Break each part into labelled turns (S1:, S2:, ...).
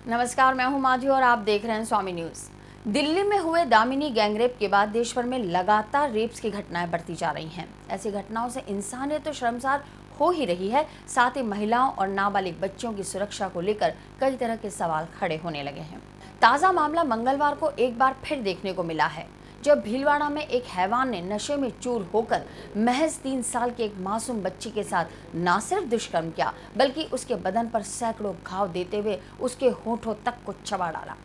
S1: नमस्कार, मैं हूं माधवी और आप देख रहे हैं स्वामी न्यूज। दिल्ली में हुए दामिनी गैंगरेप के बाद देश भर में लगातार रेप्स की घटनाएं बढ़ती जा रही हैं। ऐसी घटनाओं से इंसानियत तो शर्मसार हो ही रही है, साथ ही महिलाओं और नाबालिग बच्चों की सुरक्षा को लेकर कई तरह के सवाल खड़े होने लगे हैं। ताज़ा मामला मंगलवार को एक बार फिर देखने को मिला है, जब भीलवाड़ा में एक हैवान ने नशे में चूर होकर महज 3 साल की एक मासूम बच्ची के साथ न सिर्फ दुष्कर्म किया, बल्कि उसके बदन पर सैकड़ों घाव देते हुए उसके होठों तक को चबा डाला।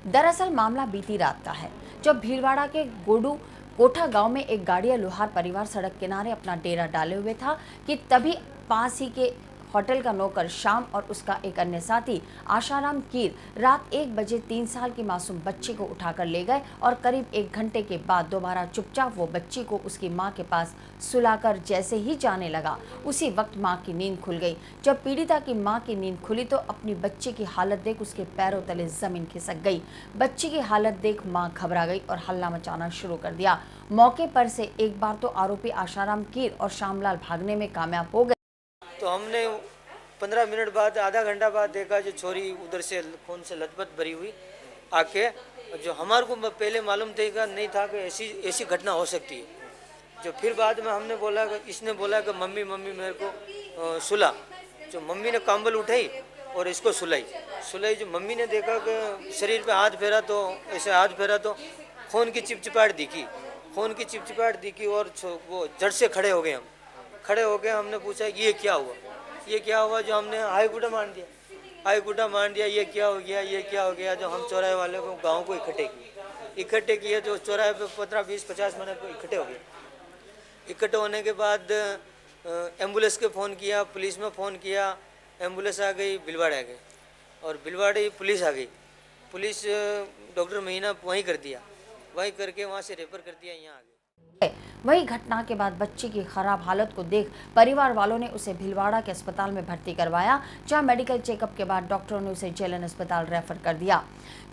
S1: दरअसल मामला बीती रात का है, जब भीलवाड़ा के गोडू कोठा गांव में एक गाड़िया लोहार परिवार सड़क किनारे अपना डेरा डाले हुए था कि तभी पास ही के होटल का नौकर शाम और उसका एक अन्य साथी आशाराम कीर रात 1 बजे 3 साल की मासूम बच्ची को उठाकर ले गए और करीब 1 घंटे के बाद दोबारा चुपचाप वो बच्ची को उसकी मां के पास सुलाकर जैसे ही जाने लगा, उसी वक्त मां की नींद खुल गई। जब पीड़िता की मां की नींद खुली तो अपनी बच्ची की हालत देख उसके पैरों तले जमीन खिसक गई। बच्ची की हालत देख मां घबरा गई और हल्ला मचाना शुरू कर दिया। मौके पर से एक बार तो आरोपी आशाराम कीर और श्यामलाल भागने में कामयाब हो गए।
S2: तो हमने 15 मिनट बाद, आधा घंटा बाद देखा जो छोरी उधर से खून से लथपथ भरी हुई आके, जो हमारे को पहले मालूम नहीं था कि ऐसी घटना हो सकती है। जो फिर बाद में हमने बोला कि इसने बोला कि मम्मी मेरे को सुला। जो मम्मी ने कंबल उठाई और इसको सुलाई। जो मम्मी ने देखा कि शरीर पे हाथ फेरा तो ऐसे हाथ फेरा तो खून की चिपचिपाहट दिखी और वो जड़ से खड़े हो गए। हमने पूछा ये क्या हुआ, जो हमने हाई गुटा मान दिया ये क्या हो गया। जो हम चौराहे वाले को गांव को इकट्ठे किए, जो चौराहे पे 15-20-50 मिनट को इकट्ठे हो गए। इकट्ठे होने के बाद एम्बुलेंस के फ़ोन किया, पुलिस में फ़ोन किया, एम्बुलेंस आ गई, भिलवाड़ा आ गई और भिलवाड़े पुलिस आ गई। पुलिस डॉक्टर महीना वहीं कर दिया, वहीं करके वहाँ से रेफर कर दिया, यहाँ आ गए।
S1: वही घटना के बाद बच्ची की खराब हालत को देख परिवार वालों ने उसे भीलवाड़ा के अस्पताल में भर्ती करवाया, जहां मेडिकल चेकअप के बाद डॉक्टरों ने उसे जेएलएन अस्पताल रेफर कर दिया,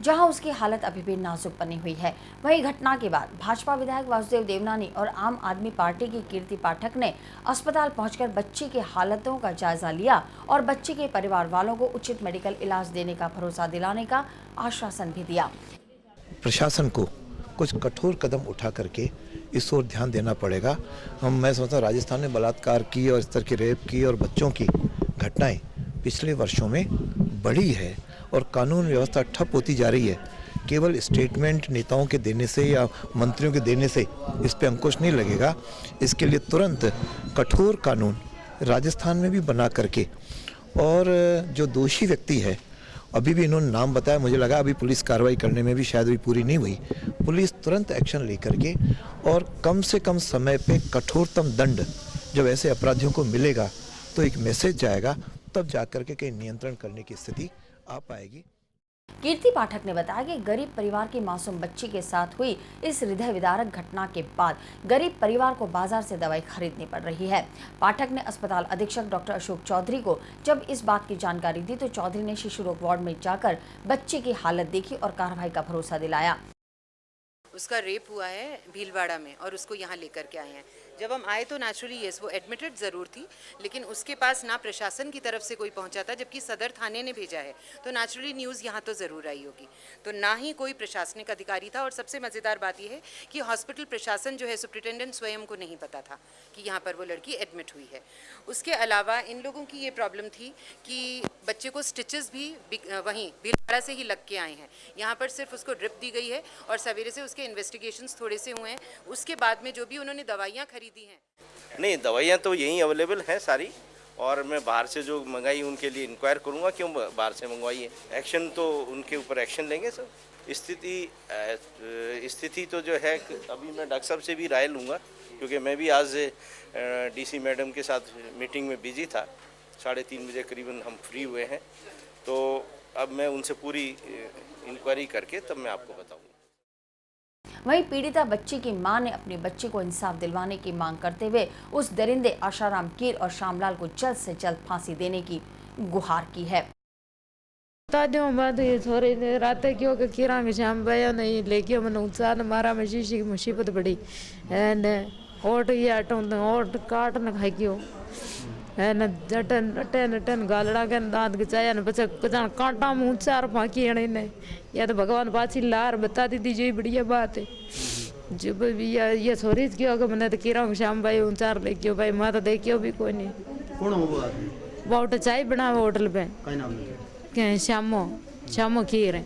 S1: जहां उसकी हालत अभी भी नाजुक बनी हुई है। वही घटना के बाद भाजपा विधायक वासुदेव देवनानी और आम आदमी पार्टी की कीर्ति पाठक ने अस्पताल पहुंचकर बच्ची की हालतों का जायजा लिया और बच्ची के परिवार वालों को उचित मेडिकल इलाज देने का भरोसा दिलाने का आश्वासन भी दिया।
S3: प्रशासन को कुछ कठोर कदम उठा करके इस ओर ध्यान देना पड़ेगा। मैं समझता हूँ राजस्थान में बलात्कार की और इस तरह की रेप की और बच्चों की घटनाएं पिछले वर्षों में बढ़ी है और कानून व्यवस्था ठप होती जा रही है। केवल स्टेटमेंट नेताओं के देने से या मंत्रियों के देने से इस पे अंकुश नहीं लगेगा। इसके लिए तुरंत कठोर कानून राजस्थान में भी बना करके, और जो दोषी व्यक्ति है, अभी भी इन्होंने नाम बताया, मुझे लगा अभी पुलिस कार्रवाई करने में भी शायद भी पूरी नहीं हुई। पुलिस तुरंत एक्शन लेकर के और कम से कम समय पे कठोरतम दंड जब ऐसे अपराधियों को मिलेगा तो एक मैसेज जाएगा, तब जाकर के कहीं नियंत्रण करने की स्थिति आ पाएगी।
S1: कीर्ति पाठक ने बताया कि गरीब परिवार की मासूम बच्ची के साथ हुई इस हृदय विदारक घटना के बाद गरीब परिवार को बाजार से दवाई खरीदनी पड़ रही है। पाठक ने अस्पताल अधीक्षक डॉक्टर अशोक चौधरी को जब इस बात की जानकारी दी तो चौधरी ने शिशु रोग वार्ड में जाकर बच्ची की हालत देखी और कार्रवाई का भरोसा दिलाया।
S4: उसका रेप हुआ है भीलवाड़ा में और उसको यहाँ लेकर के आए हैं। जब हम आए तो नेचुरली यस, वो एडमिटेड ज़रूर थी, लेकिन उसके पास ना प्रशासन की तरफ से कोई पहुंचा था, जबकि सदर थाने ने भेजा है, तो नेचुरली न्यूज़ यहाँ तो ज़रूर आई होगी। तो ना ही कोई प्रशासनिक अधिकारी था। और सबसे मज़ेदार बात यह है कि हॉस्पिटल प्रशासन जो है, सुप्रिटेंडेंट स्वयं को नहीं पता था कि यहाँ पर वो लड़की एडमिट हुई है। उसके अलावा इन लोगों की ये प्रॉब्लम थी कि बच्चे को स्टिचेस भी वहीं भीलवाड़ा से ही लग के आए हैं। यहाँ पर सिर्फ उसको ड्रिप दी गई है और सवेरे से उसके इन्वेस्टिगेशंस थोड़े से हुए हैं। उसके बाद में जो भी उन्होंने दवाइयाँ खरीदी हैं,
S5: नहीं, दवाइयाँ तो यहीं अवेलेबल हैं सारी, और मैं बाहर से जो मंगाई उनके लिए इंक्वायर करूँगा क्यों बाहर से मंगवाई है। एक्शन तो उनके ऊपर एक्शन लेंगे सर। स्थिति तो जो है, अभी मैं डॉक्टर साहब से भी राय लूँगा, क्योंकि मैं भी आज डीसी मैडम के साथ मीटिंग में बिजी था। 3:30 बजे करीबन हम फ्री हुए हैं, तो अब मैं उनसे पूरी इंक्वायरी करके तब मैं आपको बताऊँगा।
S1: वहीं पीड़िता बच्ची की मां ने अपनी बच्ची को इंसाफ दिलवाने की मांग करते हुए उस दरिंदे आशाराम कीर और श्यामलाल को जल्द से जल्द फांसी देने की गुहार की है।
S6: छोरे रात क्यों के खीरा में श्याम बया नहीं लेके मन उत्साह मारा में शीशी की मुसीबत बड़ी एंड ओट ये आटो ओट काट न खाई क्यों है न जटन टन टन गालड़ा के दांत गचाया न बच्चा कजान कांटा मुंह चार फांकी अड़े ने या तो भगवान पाची लार बता दी जो बढ़िया बात है जो भी ये छोरी क्यों अगर मैंने तो किरा शाम भाई चार ले क्यों भाई मैं तो देखियो भी कोई नहीं
S7: कौन हो वो आदमी
S6: वो चाय बना होटल पे
S7: का नाम
S6: क्या शामो शामो खीर है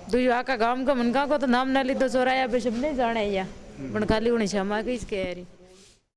S6: दो आका गांव का मनका को तो नाम ना ली तो चोराया पे सब नहीं जाने या पण खाली उन्हें क्षमा की इसके यारी